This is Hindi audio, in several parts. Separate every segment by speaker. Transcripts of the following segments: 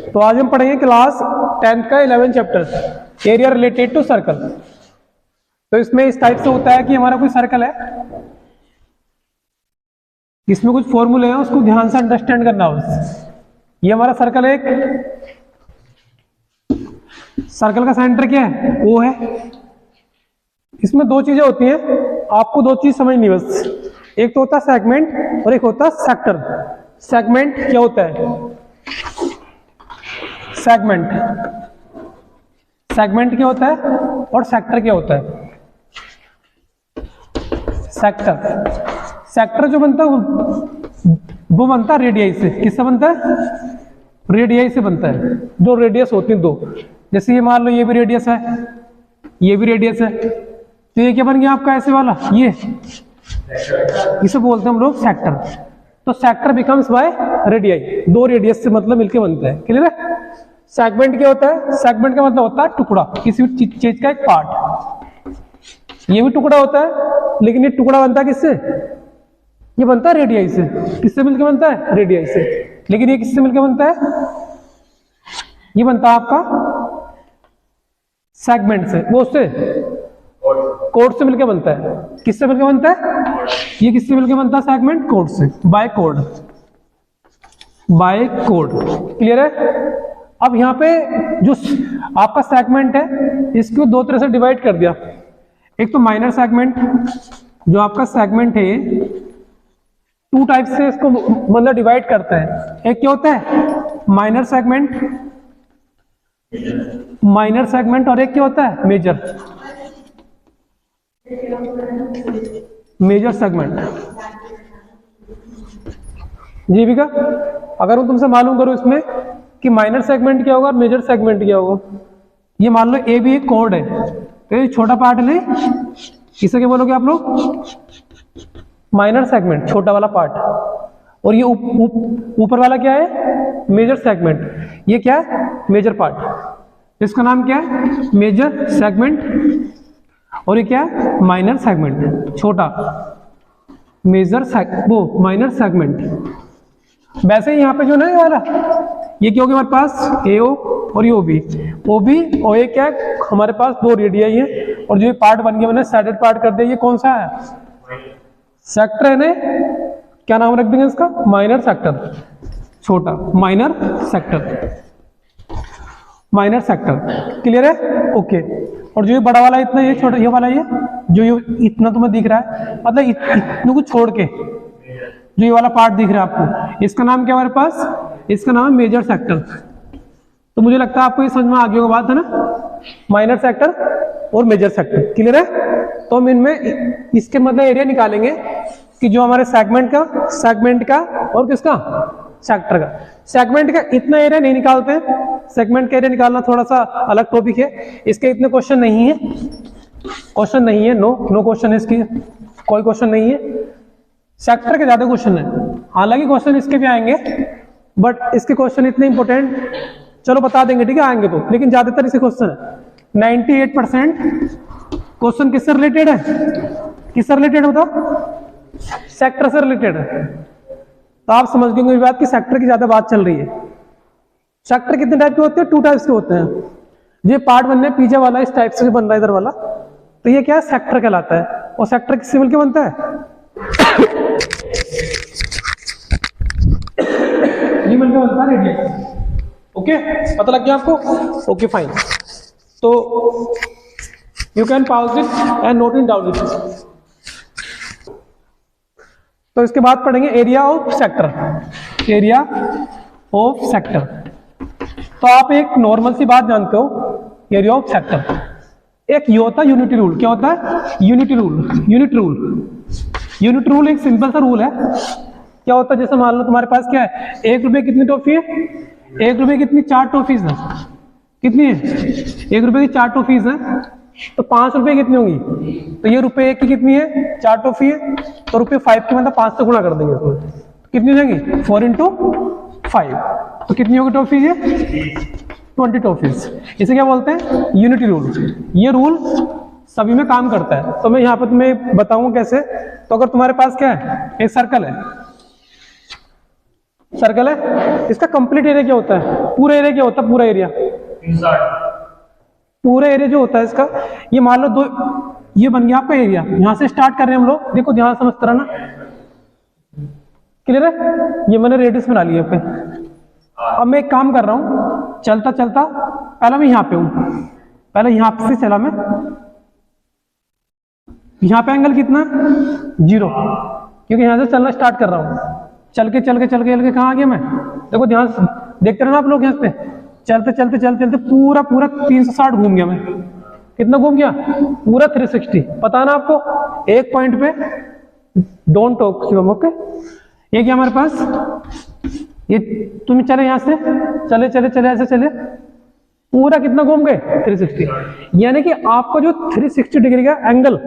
Speaker 1: तो आज हम पढ़ेंगे क्लास 10th का 11 chapter area related to circle. तो इसमें इस टाइप से होता है कि हमारा कोई सर्कल है, इसमें कुछ फॉर्मूले हैं, उसको ध्यान से अंडरस्टैंड करना होगा। ये हमारा सर्कल है, एक सर्कल का सेंटर क्या है, वो है। इसमें दो चीजें होती हैं, आपको दो चीज समझनी बस। एक तो होता है सेगमेंट और एक होता है सेक्टर। सेगमेंट क्या होता है, सेगमेंट सेगमेंट क्या होता है और सेक्टर क्या होता है। सेक्टर जो बनता है वो बनता है रेडियस से। किससे बनता है, रेडियस से बनता है। जो रेडियस होती है दो, जैसे ये मान लो ये भी रेडियस है, ये भी रेडियस है, तो ये क्या बन गया आपका ऐसे वाला, ये इसे बोलते हैं हम लोग सेक्टर। तो सेक्टर बिकम्स बाय रेडियस, दो रेडियस से मतलब मिलके बनता है। क्लियर है। सेगमेंट क्या होता है, सेगमेंट का मतलब होता है टुकड़ा, किसी भी चीज का एक पार्ट। ये भी टुकड़ा होता है, लेकिन ये टुकड़ा बनता है किससे, ये बनता है रेडियस से। किससे मिलके बनता है, रेडियस से। लेकिन ये किससे मिलके बनता है, ये बनता है आपका सेगमेंट से, वो उससे कोड से मिलके बनता है। किससे मिलके बनता है, ये किससे मिलके बनता है, सेगमेंट कोड से, bye code, bye code. Clear है। अब यहाँ पे जो आपका सेगमेंट है, इसको दो तरह से डिवाइड कर दिया। एक तो माइनर सेगमेंट, जो आपका सेगमेंट है टू टाइप से इसको मतलब डिवाइड करता है। एक क्या होता है माइनर सेगमेंट, माइनर सेगमेंट, और एक क्या होता है मेजर, मेजर सेगमेंट। जी भी का अगर मैं तुमसे मालूम करूं इसमें कि माइनर सेगमेंट क्या होगा और मेजर सेगमेंट क्या होगा। ये मान लो ए भी एक कोड है, तो ये छोटा पार्ट ले, इसे क्या बोलोगे आप लोग, माइनर सेगमेंट, छोटा वाला पार्ट। और ये ऊपर वाला क्या है, मेजर सेगमेंट। ये क्या है, मेजर पार्ट। इसका नाम क्या है, मेजर सेगमेंट। और ये क्या है, माइनर सेगमेंट, छोटा मेजर वो माइनर सेगमेंट। वैसे ही यहाँ पे जो ना वाला, ये क्या हो गया हमारे पास, AO और ये OB। OB और ये क्या है, हमारे पास दो रेडियाई है, और जो ये पार्ट बन गया मैंने साइडेड पार्ट कर दिया, ये कौन सा है, सेक्टर है ना। क्या नाम रख देंगे इसका, माइनर सेक्टर, छोटा minor sector, minor sector. Clear है, ओके। और जो ये बड़ा वाला इतना, ये छोटा ये वाला, ये जो ये इतना तुम्हें दिख रहा है, मतलब इतने को छोड़ के जो ये वाला पार्ट दिख रहा है आपको, इसका नाम क्या है हमारे पास, इसका नाम है मेजर सेक्टर। तो मुझे लगता है आपको ये समझ में आ गया होगा बात, है ना, माइनर सेक्टर और मेजर सेक्टर। क्लियर है। तो हम इनमें इसके मतलब एरिया निकालेंगे कि जो हमारे सेगमेंट का और किसका, सेक्टर का। सेगमेंट का इतना एरिया नहीं निकालते हैं, सेगमेंट का एरिया निकालना थोड़ा सा अलग टॉपिक है, इसके इतने क्वेश्चन नहीं है, क्वेश्चन नहीं है, नो क्वेश्चन है इसकी, कोई क्वेश्चन नहीं है। सेक्टर के ज्यादा क्वेश्चन है, हालांकि क्वेश्चन इसके भी आएंगे, बट इसके क्वेश्चन इतने इंपॉर्टेंट चलो बता देंगे, ठीक है, आएंगे तो, लेकिन ज्यादातर इसके क्वेश्चन है। 98% क्वेश्चन किससे रिलेटेड है, किससे रिलेटेड है बताओ, सेक्टर से रिलेटेड है। तो आप समझ गए मेरी बात कि सेक्टर की ज्यादा बात चल रही है। सेक्टर कितने टाइप के होते हैं, टू टाइप्स के होते हैं। ये पार्ट बनने पीछे वाला इस टाइप से बन रहा है इधर वाला, तो ये क्या है, सेक्टर कहलाता है। और सेक्टर किससे मिलकर बनता है, ये मिलकर बनता है रेडियस। ओके, पता लग गया आपको, ओके फाइन। तो you can pause it and note it down it. तो इसके बाद पढ़ेंगे area of sector, area of sector. तो आप एक नॉर्मल सी बात जानते हो, एरिया ऑफ सेक्टर। एक ये होता है यूनिटी रूल। क्या होता है, यूनिटी रूल। यूनिट रूल एक सिंपल सा रूल है। क्या होता है, जैसे मान लो तुम्हारे पास क्या है, 1 रुपए कितनी टॉफी है, 1 रुपए कितनी 4 टॉफीज है, कितनी है, 1 रुपए की 4 टॉफीज है, तो 5 रुपए कितनी होंगी, तो ये रुपए 1 की कितनी है, 4 टॉफी है, तो रुपए 5 की मतलब 5 से गुणा कर देंगे इसमें, कितनी हो जाएंगी, 4 × 5, तो कितनी होगी टॉफी, ये 20 टॉफीज। इसे क्या बोलते हैं, यूनिटी रूल। ये रूल सभी में काम करता है। तो मैं यहाँ पर तुम्हें बताऊंगा कैसे। तो अगर तुम्हारे पास क्या है, एक सर्कल है, सर्कल है, इसका कंप्लीट एरिया क्या होता है, पूरा एरिया क्या होता है, पूरा एरिया, पूरा एरिया जो होता है इसका, ये मान लो दो, ये बन गया आपका एरिया। यहां से स्टार्ट कर रहे हैं हम लोग, देखो ध्यान समझ तरह ना, क्लियर है, ये मैंने रेडियस बना लिया पे। अब मैं एक काम कर रहा हूं, चलता चलता पहले मैं यहां पे हूं, पहले यहां से चला मैं, यहां पे एंगल कितना 0, क्योंकि यहां से चलना स्टार्ट कर रहा हूं, चल के कहां आ गया मैं, देखो ध्यान से देखते रहो ना आप लोग, यहाँ पे चलते चलते पूरा 360 घूम गया मैं, कितना घूम गया, पूरा 360, पता ना आपको, एक पॉइंट पे डोंट टॉक शिवम, ओके। ये क्या हमारे पास, ये तुम चले यहां से, चले ऐसे चले, पूरा कितना घूम गए 360, यानी कि आपका जो 360 डिग्री का एंगल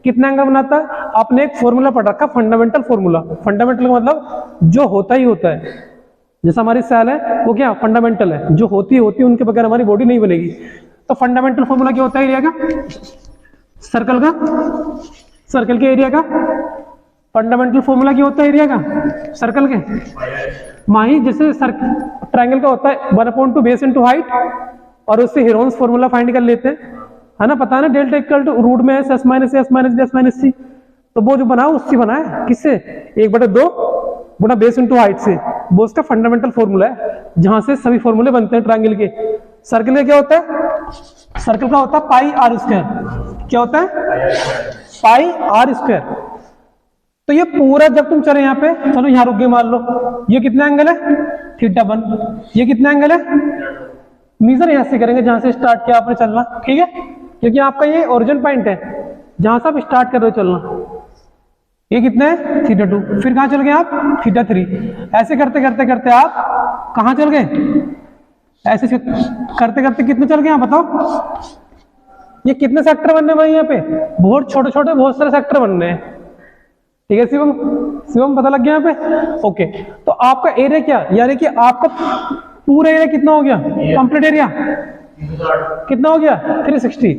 Speaker 1: कितना एंगल बनाता है, आपने एक फॉर्मूला पढ़ रखा, फंडामेंटल फॉर्मूला, फंडामेंटल का मतलब जो होता ही होता है, जैसा हमारी सेल है वो क्या फंडामेंटल है, जो होती है उनके बगैर हमारी बॉडी नहीं बनेगी। तो फंडामेंटल फॉर्मूला क्या होता है एरिया का, सर्कल का, सर्कल के एरिया का फंडामेंटल फॉर्मूला क्या होता है एरिया का, सर्कल के माही, जैसे ट्रायंगल का होता है 1/2 बेस इनटू हाइट, और उससे हेरोन्स फॉर्मूला फाइंड कर लेते हैं, है ना, पता है ना, डेल्टा इक्वल टू रूट में s minus b s minus c, तो वो जो बना उससे बना है, किससे, 1/2 गुना बेस इनटू हाइट से, वो उसका फंडामेंटल फॉर्मूला है, जहां से सभी फॉर्मूले बनते हैं ट्रायंगल के। सर्कल का क्या होता है, सर्कल का होता है पाई आर स्क्वायर, क्या होता है पाई आर स्क्वायर। तो ये पूरा जब तुम चले यहाँ पे, चलो यहाँ रुक गए, मान लो ये कितना एंगल है θ1, ये कितना एंगल है, मीजर यहां से करेंगे जहां से स्टार्ट किया आपने चलना, ठीक है, क्योंकि आपका ये ओरिजिन पॉइंट है जहां से आप स्टार्ट कर रहे हो चलना। ये कितना है θ2, फिर कहां चल गए आप θ3, ऐसे करते करते करते आप कहां चल गए, ऐसे करते करते कितने चल गए आप बताओ, ये कितने सेक्टर बनने भाई, यहाँ पे बहुत छोटे छोटे बहुत सारे सेक्टर बनने हैं, ठीक है शिवम पता लग गया यहाँ पे, ओके। तो आपका एरिया क्या, यानी कि आपका पूरा एरिया कितना हो गया, कंप्लीट एरिया कितना हो गया 360।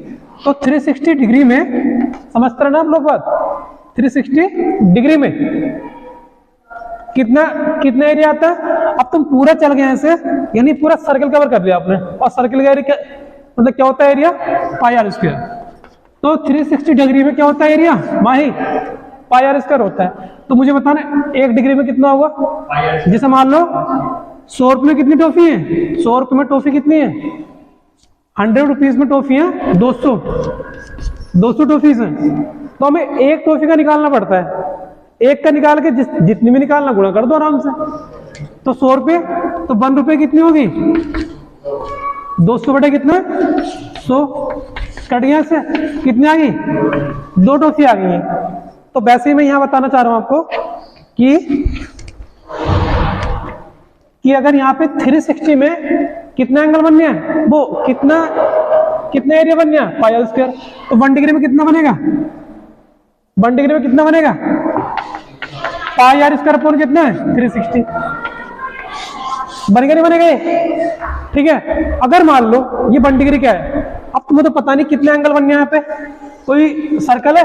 Speaker 1: तो 360 डिग्री में, समझते रहे ना आप लोग बात, 360 डिग्री में कितना एरिया आता है। अब तुम पूरा चल गए ऐसे, यानी पूरा सर्कल कवर कर लिया आपने, और सर्कल का एरिया मतलब क्या होता है एरिया, पाई आर स्क्वायर। तो 360 डिग्री में क्या होता है एरिया माही, पाई आर स्क्वायर होता है। तो मुझे बताना 1 डिग्री में कितना होगा, जैसे मान लो 100 रुपये में कितनी टॉफी है, 100 रुपये में टॉफी कितनी है, 100 रुपीज में टॉफी है 200 टॉफीज हैं। तो हमें एक टॉफी का निकालना पड़ता है, एक का निकाल के जितनी भी निकालना गुणा कर दो आराम से। तो 100 रुपये, तो 1 रुपये कितनी होगी, 200 बटे कितना 100, कट गया से कितनी आ गई, 2 टॉफी आ गई है। तो वैसे ही मैं यहां बताना चाह रहा हूं आपको कि अगर यहाँ पे 360 में कितना एंगल बन गया, वो कितना एरिया बन गया पाई आर स्क्वायर। तो 1 डिग्री में कितना बनेगा, 1 डिग्री में कितना बनेगा, पाई आर स्क्वायर अपॉन कितना है 360, बनेगा नहीं बनेगा, ठीक है। अगर मान लो ये 1 डिग्री क्या है, अब तुम्हें तो पता नहीं कितने एंगल बन गया, यहाँ पे कोई सर्कल है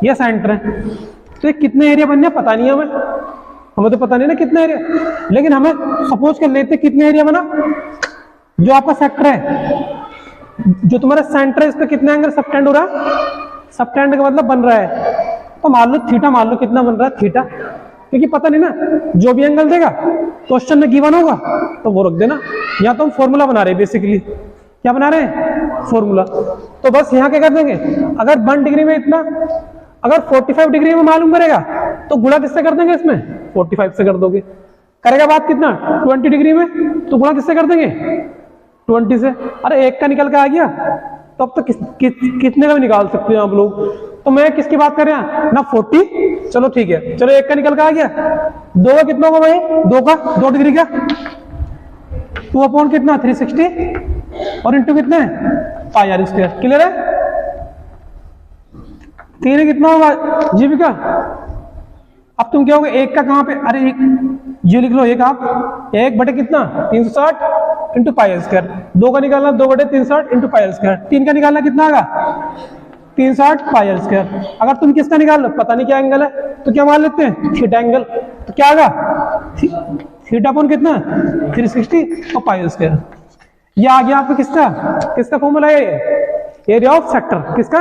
Speaker 1: या सेंटर है, तो ये कितने एरिया बन गया पता नहीं है हमें तो पता नहीं ना कितना एरिया, लेकिन हमें सपोज कर लेते कितने एरिया बना, जो आपका सेक्टर है, जो तुम्हारा सेंटर है, इस पे कितना एंगल सबटेंड हो रहा है, सबटेंड का मतलब बन रहा है, तो मान लो थीटा, मान लो कितना बन रहा है थीटा, क्योंकि पता नहीं ना, जो भी एंगल देगा क्वेश्चन में गिवन होगा तो वो रख देना। यहाँ तो हम फॉर्मूला बना रहे हैं, बेसिकली क्या बना रहे हैं, फॉर्मूला। तो बस यहाँ क्या कर देंगे, अगर 1 डिग्री में इतना, अगर 45 डिग्री में मालूम करेगा तो गुणा किससे कर देंगे, इसमें 45 से कर दोगे, करेगा बात कितना 20 डिग्री में, तो गुणा किससे कर देंगे 20 से। अरे एक का निकल के आ गया, तो अब तो कितने का भी निकाल सकते हैं आप लोग। तो मैं किसकी बात कर रहे हैं ना, 40, चलो ठीक है, चलो एक का निकल के आ गया, 2 का कितना होगा भाई, 2 का 2 डिग्री का 2 अपॉन कितना 360 और इंटू कितना है पाई आर स्क्वायर, क्लियर है। 3 कितना होगा जीविका, अब तुम क्या होगा, एक का कहां पे, अरे एक ये लिख लो, एक आप 1 बटे कितना 360 इंटू पाई आर स्क्वायर, 2 का निकालना 2 बटे 360 इंटू पाई आर स्क्वायर, 3 का निकालना कितना आएगा 360 पाई आर स्क्वायर। अगर तुम किसका निकाल लो, पता नहीं क्या एंगल है, तो क्या मान लेते हैं थीटा एंगल, तो क्या आएगा थीटा अपॉन कितना 360 और पाई स्क्वायर। ये आ गया आपका किसका फॉर्मूला है, एरिया ऑफ सेक्टर। किसका?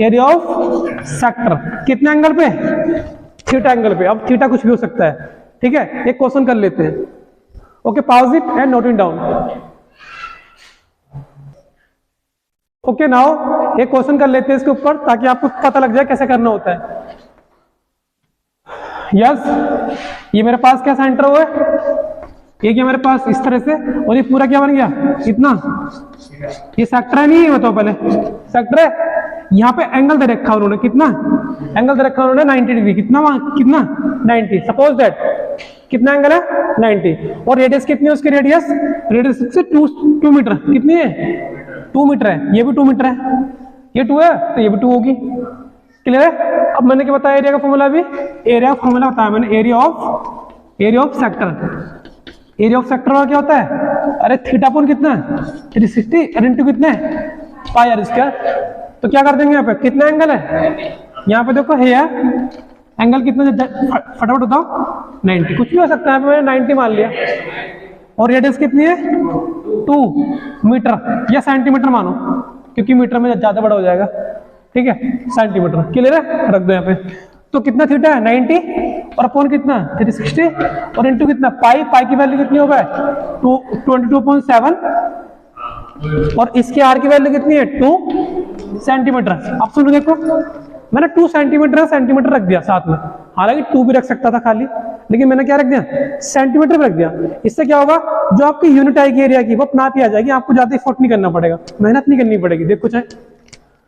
Speaker 1: Area of sector. कितने एंगल पे? थीटा एंगल पे। अब थीटा कुछ भी हो सकता है, ठीक है। एक क्वेश्चन कर लेते हैं। Okay, pause it and note it down. Okay, now एक क्वेश्चन कर लेते हैं इसके ऊपर, ताकि आपको पता लग जाए कैसे करना होता है। यस, ये मेरे पास क्या सेंटर हुआ है, ये क्या मेरे पास इस तरह से, और ये पूरा क्या बन गया इतना। ये सेक्टर है, नहीं है बताओ पहले, सेक्टर है। यहाँ पे एंगल दे रखा उन्होंने, कितना एंगल दे रखा उन्होंने 90 डिग्री। कितना 90। सपोज दैट कितना एंगल है 90, और रेडियस कितनी है उसकी, रेडियस से 2 मीटर। कितनी है 2 मीटर है। ये भी 2 मीटर है, ये 2 है तो ये भी 2 होगी। क्लियर है? अब मैंने क्या बताया एरिया का फॉर्मूला, भी एरिया का फॉर्मूला बताया मैंने, area of sector. Area of sector का क्या होता है, अरे थीटा अपॉन कितना 360 और इनटू कितना है पाई आर स्क्वायर। तो क्या कर देंगे यहाँ पे, कितना एंगल है यहाँ पे देखो है यार, एंगल कितना, फटाफट बताओ 90। कुछ भी हो सकता है, मैंने 90 मान लिया। और रेडियस कितनी है 2 मीटर या सेंटीमीटर मानो, क्योंकि मीटर में ज्यादा बड़ा हो जाएगा, ठीक है। सेंटीमीटर। क्लियर है? रख दो यहाँ पे। तो कितना थीटा है 90 और अपॉन कितना 360 और इनटू कितना पाई की वैल्यू कितनी होगा 22.7 और इसके आर की वैल्यू कितनी है 2 सेंटीमीटर। अब सुनो देखो, मैंने 2 सेंटीमीटर रख दिया साथ में, हालांकि 2 भी रख सकता था खाली, लेकिन मैंने क्या रख दिया सेंटीमीटर में रख दिया। इससे क्या होगा, जो आपकी यूनिट आएगी एरिया की वो अपना आप ही आ जाएगी, आपको ज्यादा एफर्ट नहीं करना पड़ेगा, मेहनत नहीं करनी पड़ेगी। देखो चाहे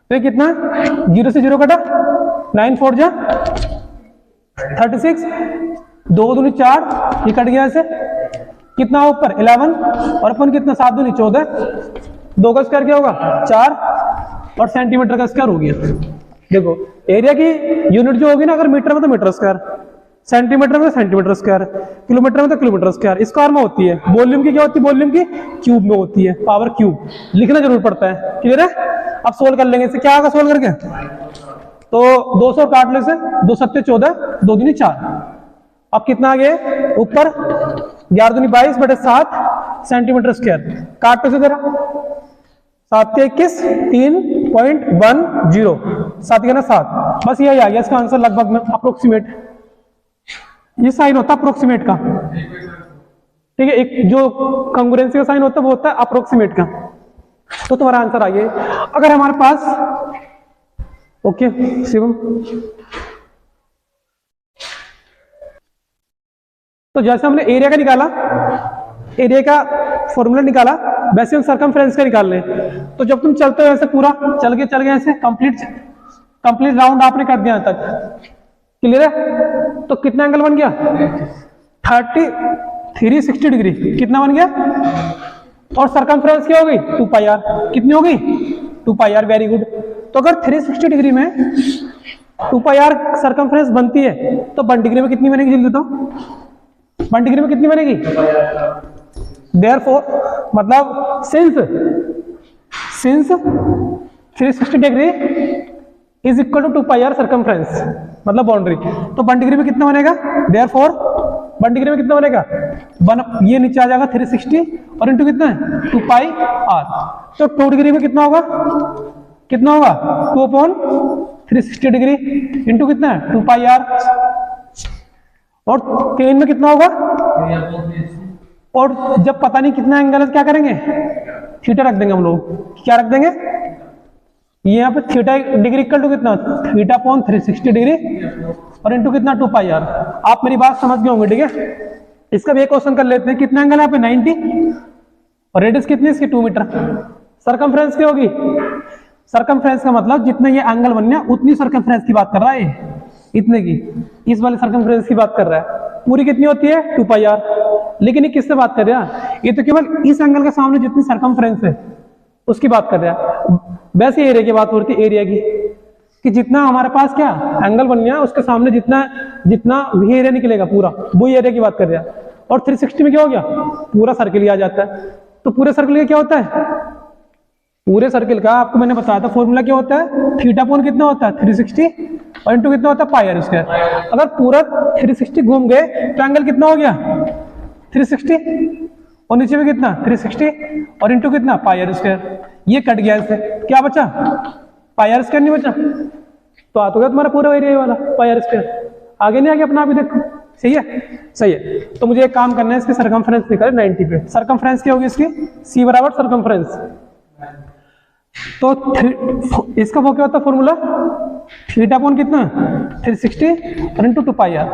Speaker 1: तो कितना 0 से 0 कटा 9 4 जा 36, 2 दूनी 4, ये कट गया ऐसे। कितना ऊपर 11 और अपन कितना 7 दूनी 14, 2 का स्क्वायर क्या होगा 4 और सेंटीमीटर का स्क्वायर हो गया। देखो एरिया की यूनिट जो होगी ना, अगर मीटर में तो मीटर स्क्वायर, सेंटीमीटर में तो सेंटीमीटर स्क्वायर, किलोमीटर में तो किलोमीटर स्क्वायर, स्क्वायर में होती है। वॉल्यूम की क्या होती है, वॉल्यूम की क्यूब में होती है, पावर क्यूब। लिखना जरूर पड़ता है। क्लियर है? अब सोल्व कर लेंगे इसे। क्या होगा सोल्व करके, तो 200 काट ले से 2 7 14, 2 दूनी 4। अब कितना आ गया ऊपर 11 दूनी 22 बटे 7 सेंटीमीटर स्क्वायर। काट पे से जरा 7 के 21 3.10 7 के ना 7। बस यही आ गया इसका आंसर लगभग में, अप्रोक्सीमेट। ये साइन होता है अप्रोक्सीमेट का, ठीक है। एक जो कंग्रुएंसी का साइन होता है वो होता है अप्रोक्सीमेट का। तो तुम्हारा आंसर आ गया। अगर हमारे पास ओके शिवम, तो जैसे हमने एरिया का निकाला, एरिया का फॉर्मूला निकाला, वैसे हम सरकमफ्रेंस का निकाल लें। तो जब तुम चलते हो ऐसे पूरा चल गए ऐसे कंप्लीट राउंड आपने कर दिया तक। क्लियर है? तो कितना एंगल बन गया 360 डिग्री। कितना बन गया? और सरकमफ्रेंस क्या होगी 2 पाई आर। कितनी होगी 2 पाई आर। Very good. तो अगर 360 डिग्री में 2 पाई आर सरकमफ्रेंस बनती है, तो 1 डिग्री में कितनी बनेगी जल्दी बताओ, 1 डिग्री में कितनी बनेगी। देयरफॉर मतलब since 360 degree is equal to 2 pi r circumference, मतलब बाउंड्री। तो 1 डिग्री में कितना बनेगा, देयरफॉर 1 डिग्री में कितना बनेगा 1, ये नीचे आ जाएगा 360 और इंटू कितना है 2 पाई आर। तो 2 डिग्री में कितना होगा 2/360 डिग्री इंटू कितना है 2 पाई आर। और 3 में कितना होगा, और जब पता नहीं कितना एंगल है क्या करेंगे थीटा रख देंगे हम लोग। क्या रख देंगे, यहाँ पे थीटा डिग्री इक्वल टू कितना थीटा अपॉन 360 डिग्री और इंटू कितना 2 पाई आर। आप मेरी बात समझ गए होंगे, ठीक है। इसका भी एक क्वेश्चन कर लेते हैं। कितना एंगल है यहाँ पे 90 और रेडियस कितनी है इसकी 2 मीटर। सरकमफ्रेंस क्या होगी, सरकमफ्रेंस का मतलब जितना ये एंगल बनना उतनी सरकमफ्रेंस की बात कर रहा है, इतने की, इस वाले सरकमफ्रेंस की बात कर रहा है। पूरी कितनी होती है 2 पाई आर। लेकिन ये किससे बात कर रहा है, ये तो केवल इस एंगल के सामने जितनी सरकमफ्रेंस है उसकी बात कर रहा है। वैसे एरिया की बात हो रही थी, एरिया की, कि जितना हमारे पास क्या एंगल बन गया उसके सामने जितना भी एरिया निकलेगा पूरा, वही एरिया की बात कर रहा है। और 360 में क्या हो गया पूरा सर्किल ही आ जाता है। तो पूरे सर्किल का क्या होता है पूरे सर्किल का आपको मैंने बताया था फॉर्मूला क्या होता है, थीटा कोण कितना होता है 360 और इंटू कितना होता है पाई आर स्क्वायर। अगर पूरा 360 घूम गए तो एंगल कितना हो गया 360 और नीचे में कितना 360 और इंटू कितना पाई आर स्क्वायर। ये कट गया इससे, क्या बचा पाई आर स्क्वायर नहीं बचा, तो आ तो गया तुम्हारा पूरा एरिया वाला पाई आर स्क्वायर। आगे नहीं आगे अपना अभी देखो, सही है सही है। तो मुझे एक काम करना है, इसकी सरकमफ्रेंस निकाले 90 पे। सरकमफ्रेंस क्या होगी इसकी, सी बराबर सरकमफ्रेंस, तो इसका वो क्या होता है फॉर्मूला, थीटा कोण कितना 360 और इंटू 2 पाई आर।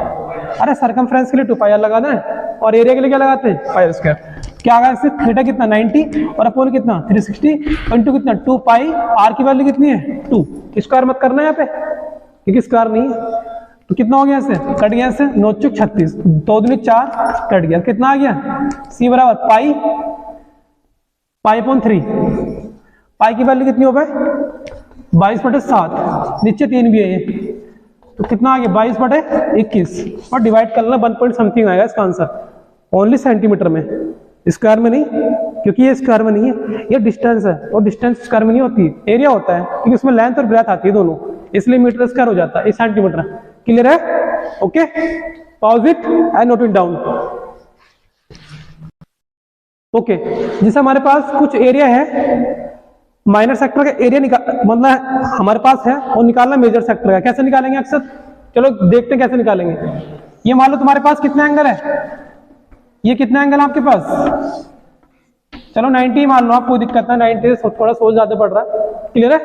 Speaker 1: अरे सरकमफ्रेंस के लिए 2 पाई आर लगा दें और एरिया के लिए क्या लगाते हैं पाई आर स्क्वायर। क्या आगा इससे, थीटा कितना 90 और अपोन कितना 360 और इंटू कितना 2 पाई, आर की वैल्यू कितनी है 2, स्क्वायर मत करना यहाँ पे क्योंकि स्क्वायर नहीं है। तो कितना हो गया इससे, कट गया इससे 9 चौक 36, 2 दूनी 4 कट गया, कितना आ गया सी बराबर पाई पाई अपॉन 3, पाई की वैल्यू कितनी हो गई 22/7, नीचे 3 भी है ये, तो कितना आ गया 22/21 और डिवाइड कर लेना 1 पॉइंट समथिंग आएगा इसका आंसर, ओनली सेंटीमीटर में, स्क्वायर में नहीं, क्योंकि ये स्क्वायर में नहीं है, ये डिस्टेंस है और डिस्टेंस स्क्वायर में नहीं होती, एरिया होता है क्योंकि उसमें लेंथ और ब्रेथ आती है दोनों, इसलिए मीटर स्क्वायर हो जाता है, ये सेंटीमीटर। क्लियर है, okay, pause it and note it down. Okay, जैसे हमारे पास कुछ एरिया है, माइनर सेक्टर का एरिया निकाल मतलब हमारे पास है और निकालना मेजर सेक्टर का, कैसे निकालेंगे अक्सर, चलो देखते हैं कैसे निकालेंगे। ये मान लो तुम्हारे पास कितना एंगल है, ये कितना एंगल है आपके पास, चलो 90 मान लो आप, कोई दिक्कत ना, 90 से थोड़ा सोच ज्यादा पड़ रहा है। क्लियर है,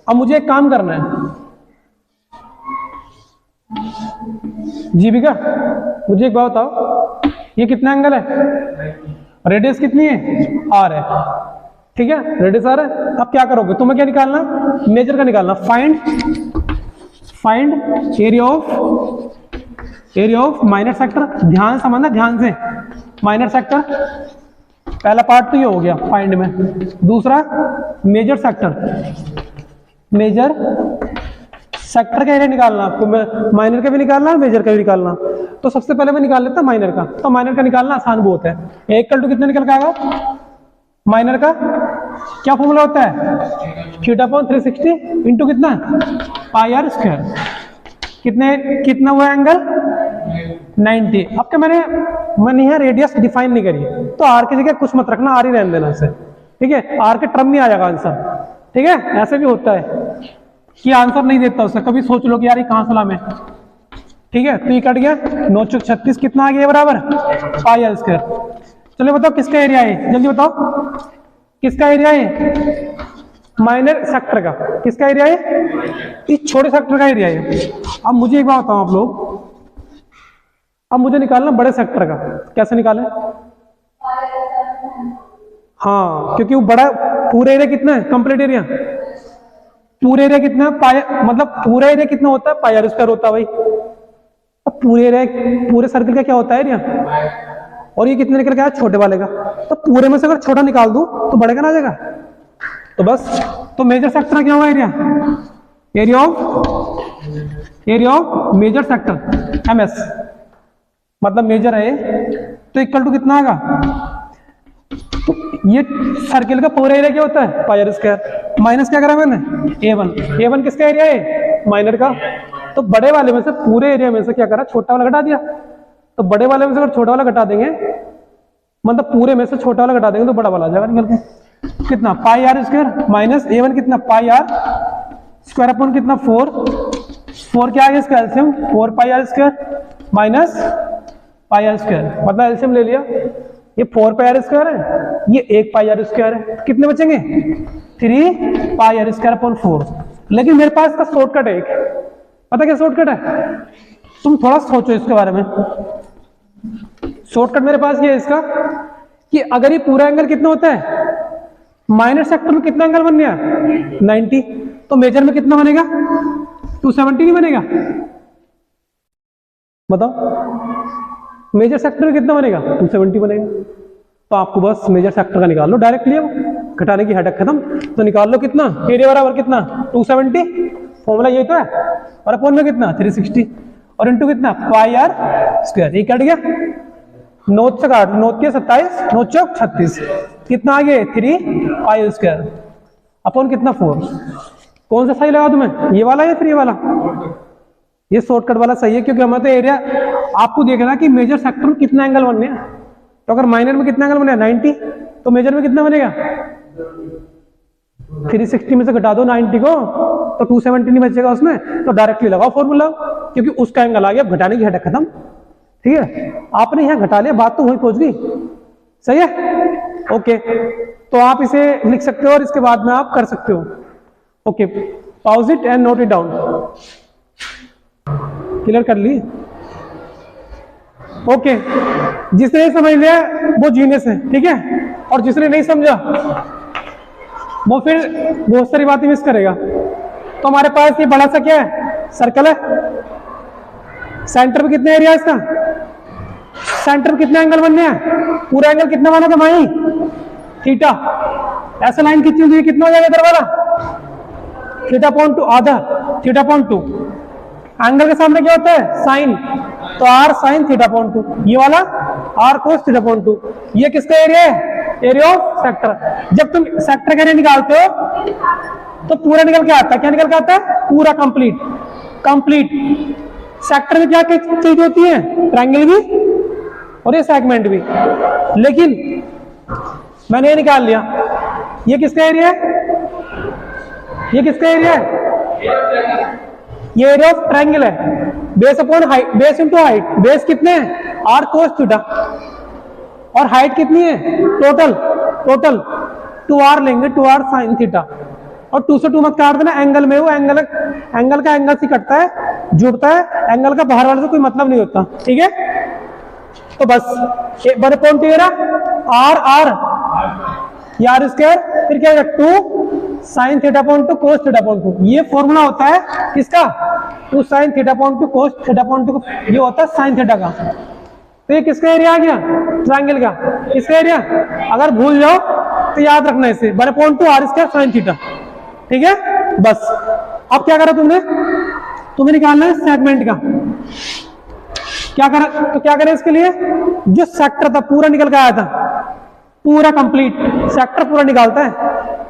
Speaker 1: अब मुझे एक काम करना है जीविका, मुझे एक बात बताओ, ये कितना एंगल है, रेडियस कितनी है आर है, ठीक है रेडियस आर है। अब क्या करोगे, तुम्हें क्या निकालना, मेजर का निकालना, find area of minor sector, ध्यान समझना ध्यान से, माइनर सेक्टर पहला पार्ट तो ये हो गया फाइंड में, दूसरा मेजर सेक्टर का एरिया निकालना आपको, माइनर का भी निकालना है मेजर का भी निकालना। तो सबसे पहले मैं निकाल लेता माइनर का, तो माइनर का निकालना आसान बहुत है, इक्वल टू कितना निकल के आएगा, माइनर का क्या फॉर्मूला होता है, थीटा अपॉन 360 इंटू कितना पाई आर स्क्वायर, कितना हुआ एंगल 90। अब क्या मैंने यहाँ रेडियस डिफाइन नहीं करी, तो आर की जगह कुछ मत रखना, आर ही रहने देना से, ठीक है, आर के टर्म में आ जाएगा आंसर, ठीक है। ऐसे भी होता है कि आंसर नहीं देता उसका, कभी सोच लो कि यार ये कहाँ सलाम है, ठीक है। तो ये कट गया 9 चौक 36, कितना आ गया बराबर पाई आर स्क्वायर। चलो बताओ किसका एरिया है, जल्दी बताओ किसका एरिया है, माइनर सेक्टर का, किसका एरिया है, इस छोटे सेक्टर का एरिया है। अब मुझे एक बात बताओ आप लोग, अब मुझे निकालना बड़े सेक्टर का, कैसे निकालें, हाँ क्योंकि वो बड़ा, पूरा एरिया कितना है, कंप्लीट एरिया, पूरे एरिया कितना पाई, मतलब पूरा एरिया कितना होता है पाई आर स्क्वायर होता है भाई। अब पूरे एरिया, पूरे सर्कल का क्या होता है एरिया, और ये कितने निकल गया छोटे वाले का, तो पूरे में से अगर छोटा निकाल दूं तो बड़े का ना आ जाएगा, तो बस, तो मेजर सेक्टर क्या हुआ area of major sector MS, मतलब मेजर है, तो इक्वल टू कितना आएगा, तो ये सर्किल का पूरा एरिया क्या होता है पाई आर स्क्वायर, माइनस क्या करा मैंने A1 किसका एरिया है माइनर का, तो बड़े वाले में से पूरे एरिया में से क्या करा छोटा वाला घटा दिया, तो बड़े वाले में से अगर छोटा वाला घटा देंगे, मतलब पूरे में से छोटा वाला घटा देंगे तो बड़ा वाला आ जाएगा निकल के, कितना पाई आर स्क्वायर माइनस A1 कितना पाई आर स्क्वायर अपॉन कितना 4 क्या आ गया इसका LCM 4 pi r square minus pi r square, मतलब एलसीएम ले लिया, ये 4 पाई आर स्क्वायर है, ये 1 पाई आर स्क्वायर है, कितने बचेंगे 3 पाई आर स्क्वायर अपॉन 4। लेकिन मेरे पास इसका शॉर्टकट है एक, पता क्या शॉर्टकट है, तुम थोड़ा सोचो इसके बारे में। शॉर्टकट मेरे पास ये है इसका कि अगर ये पूरा एंगल कितना होता है, माइनर सेक्टर में कितना एंगल बन गया 90, तो मेजर में कितना बनेगा 270 नहीं बनेगा, बताओ मेजर सेक्टर में कितना बनेगा 270 बनेगा। तो आपको बस मेजर सेक्टर का निकाल लो डायरेक्टली, अब घटाने की हेडेक खत्म, तो निकाल लो कितना एरिया बराबर कितना 270, फॉर्मूला यही तो है, और अपॉन में कितना 360 और इंटू कितना पाई आर स्क्वायर, ये कट गया 9 से काट, 9 के 27, 9 चौक 36, कितना आ गया 3 पाई स्क्वायर। अपॉन कितना 4। कौन सा सही लगा तुम्हें, ये वाला या फिर ये वाला? ये शॉर्टकट वाला सही है, क्योंकि हमें तो एरिया आपको देखना कि मेजर सेक्टर में कितना एंगल बनने हैं। तो अगर माइनर में कितना एंगल बनेगा 90, तो मेजर में कितना बनेगा 360 में से घटा दो 90 को तो 270 नहीं बचेगा उसमें, तो डायरेक्टली लगाओ फॉर्मूला, क्योंकि उसका एंगल आ गया, घटाने की हटक खत्म। ठीक है, आपने यहाँ घटा लिया, बात तो वही पहुंच गई। सही है, ओके। तो आप इसे लिख सकते हो और इसके बाद में आप कर सकते हो। Okay, pause it and note it down. Clear कर ली? ओके, जिसने समझ लिया वो जीनियस है, ठीक है, और जिसने नहीं समझा वो फिर बहुत सारी बातें मिस करेगा। तो हमारे पास ये बड़ा सा क्या है, सर्कल है। सेंटर में कितने एरिया है इसका, सेंटर में कितने एंगल बनने हैं, पूरा एंगल कितना बना था भाई, थीटा। ऐसा लाइन खींची हुई कितना हो जाएगा इधर वाला, थीटा पॉइंट 2 आधा, थीटा पॉइंट 2। एंगल के सामने क्या होता है, साइन, तो आर साइन थीटा पॉइंट 2, ये वाला आर कोस थीटा पॉइंट 2। ये किसका एरिया है, एरिया ऑफ सेक्टर। जब तुम सेक्टर का एरिया निकालते हो तो पूरा निकल के आता है, क्या निकल के आता है, पूरा कंप्लीट। कंप्लीट सेक्टर में क्या क्या चीज होती है, ट्रायंगल भी और ये सेगमेंट भी। लेकिन मैंने ये निकाल लिया, ये किसका एरिया है, ये किसका एरिया है, ये एरिया ऑफ ट्रायंगल है। Base upon height, base into height, base कितने हैं आर कोस थीटा, और हाइट कितनी है टोटल, टोटल 2r लेंगे, 2r साइन थीटा। और 2 से 2 मत काट देना, एंगल में वो एंगल का एंगल से कटता है, जुड़ता है, एंगल का बाहर वाले से कोई मतलब नहीं होता। ठीक है, तो बस बड़े पॉइंट आर आर यार स्क्वायर, फिर क्या 2 sine theta point 2 cos theta point 2। ये फॉर्मूला होता है किसका, 2 sine theta point 2 cos theta point 2, ये होता है साइन थीटा का। तो ये किसका एरिया आ गया, ट्रायंगल का। किसका एरिया, अगर भूल जाओ तो याद रखना इसे, 1/2 आर स्क्वायर साइन थीटा। ठीक है, बस। अब क्या करा तुमने, तुम्हें निकालना है सेगमेंट का। क्या करा, तो क्या करें इसके लिए, जो सेक्टर था पूरा निकल के आया था, पूरा कंप्लीट सेक्टर पूरा निकालता है,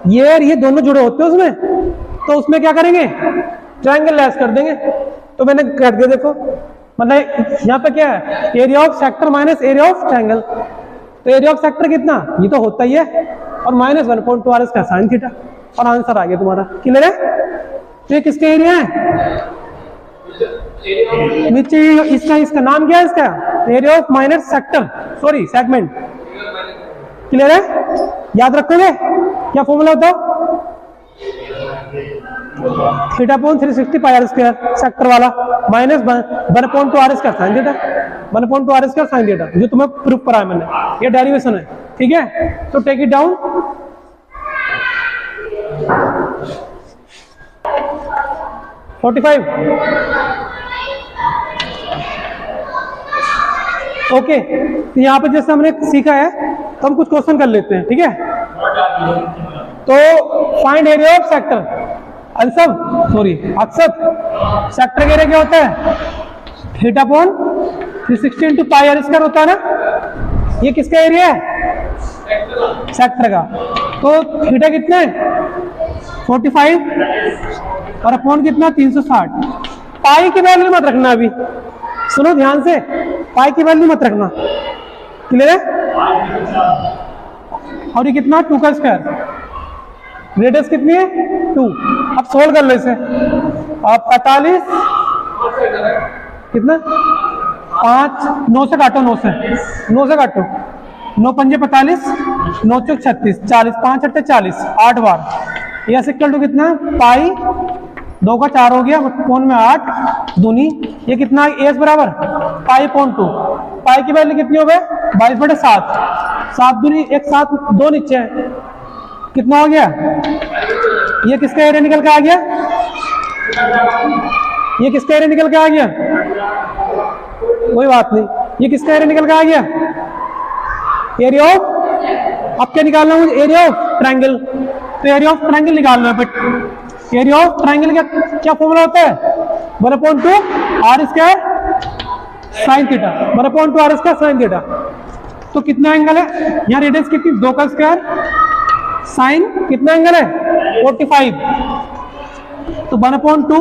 Speaker 1: ये दोनों जुड़े होते हैं उसमें, तो उसमें क्या करेंगे, ट्रायंगल लेस कर देंगे। तो मैंने कर दिया, देखो मतलब यहाँ पे क्या है, area of sector minus area of triangle. तो एरिया ऑफ सेक्टर कितना, ये तो होता ही है, और माइनस 1/2 आर इसका साइन थीटा, और आंसर आ गया तुम्हारा। क्लियर है? तो ये किसका एरिया है, नीचे इसका नाम क्या है, इसका area of minor sector, sorry segment. Clear है? याद रखोगे क्या फॉर्मूला होता है, theta point 360 pi r square sector वाला, minus 1/2 r square sine theta, 1/2 r square sine theta, जो तुम्हें प्रूफ कराया मैंने, ये डेरिवेशन है। ठीक है, तो टेक इट डाउन। ओके, तो यहाँ पे जैसे हमने सीखा है तो हम कुछ क्वेश्चन कर लेते हैं। ठीक है, तो find area of sector, answer sorry अक्सर सेक्टर एरिया क्या होता है, theta point 360 into pi r square होता है ना। ये किसका एरिया है, सेक्टर का। तो थीटा कितना है 45 और अपॉन कितना 360। पाई की वैल्यू मत रखना, अभी सुनो ध्यान से, पाई की वैल्यू मत रखना। क्लियर है? और ये कितना 2 का स्क्वायर, रेडियस कितनी है 2। अब सोल्व कर लो इसे, अब 45 कितना 5, 9 से काटो, 9 से काटो, 9 पंजे 45, 9 चौक 36, 40, 5 अट्ठे 40, 8 बार। यह इक्वल टू कितना, पाई 2 का 4 हो गया, पौन में 8 दूनी, ये कितना एस बराबर पाई पॉइंट 2। पाई की वैल्यू कितनी हो गई 22/7, 7 दूनी 1, 7 2 नीचे है, कितना हो गया, ये किसका एरिया निकल के आ गया, ये किसका एरिया निकल के आ गया, कोई बात नहीं, ये किसका एरिया निकल के आ गया, एरिया ऑफ, अब क्या निकालना है मुझे, एरिया ऑफ ट्रायंगल। तो एरिया ऑफ ट्रायंगल निकालना है, बट एरिया ऑफ ट्रायंगल का क्या फॉर्मूला होता है, 1/2 r square sine theta, 1/2 r square sine theta. तो कितना एंगल है, यहाँ रेडियस कितनी 2 का स्क्वायर साइन कितना एंगल है 45, तो 1/2,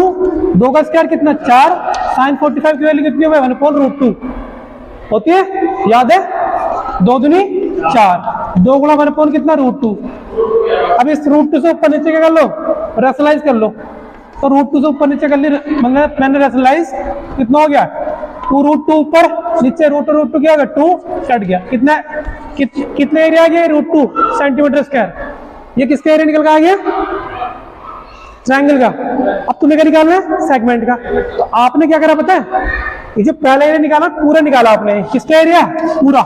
Speaker 1: 2 का स्क्वायर कितना 4, साइन 45 की वैल्यू कितनी होगी 1/√2 होती है, याद है, 2 दूनी 4, 2 गुणा 1 कितना √2। अब इस √2 से ऊपर नीचे क्या कर लो, रेशनलाइज कर लो, तो √2 से ऊपर नीचे कर ली, मतलब मैंने रेशनलाइज कितना हो गया 2√2 ऊपर नीचे √2 क्या हो गया 2 कट गया, कितने एरिया आ गया √2 सेंटीमीटर स्क्वायर, ये किसका एरिया निकल के आ गया ट्रायंगल का। अब तुम्हें क्या निकालना है सेगमेंट का, तो आपने क्या करा पता है, ये जो पहला एरिया निकाला पूरा निकाला आपने, किसका एरिया पूरा,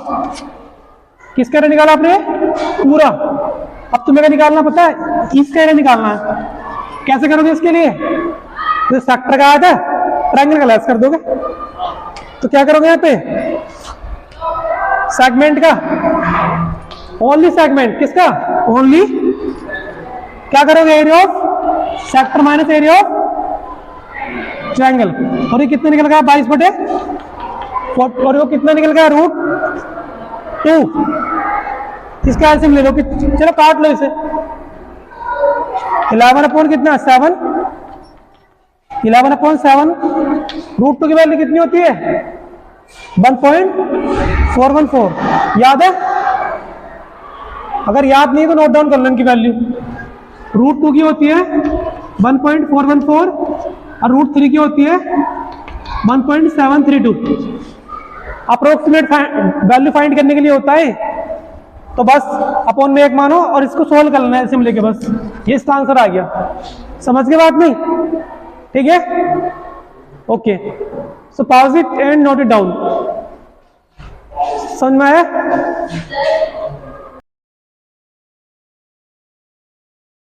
Speaker 1: किसका एरिया निकाला आपने पूरा। अब तुम्हें क्या निकालना पता है, इसका एरिया निकालना है, कैसे करोगे इसके लिए, तो सेक्टर का आया था ट्रायंगल का लेस कर दोगे, तो क्या करोगे यहाँ पे सेगमेंट का, ओनली सेगमेंट किसका ओनली, क्या करोगे area of sector minus area of triangle, और ये कितना निकल गया 22/, और वो कितना निकल गया √2, इसका एलसीएम ले लो कि चलो काट लो इसे, 11/, कितना 7, 11/7, √2 की वैल्यू कितनी होती है 1.414, याद है, अगर याद नहीं तो नोट डाउन कर लो इनकी वैल्यू, √2 की होती है 1.414 और √3 की होती है 1.732। अप्रोक्सीमेट वैल्यू फाइंड करने के लिए होता है, तो बस अपॉन में 1 मानो और इसको सोल्व कर लेना है ऐसे लेके, बस ये इसका आंसर आ गया, समझ के बात नहीं, ठीक है, okay, so pause it and note it down, समझ में आया।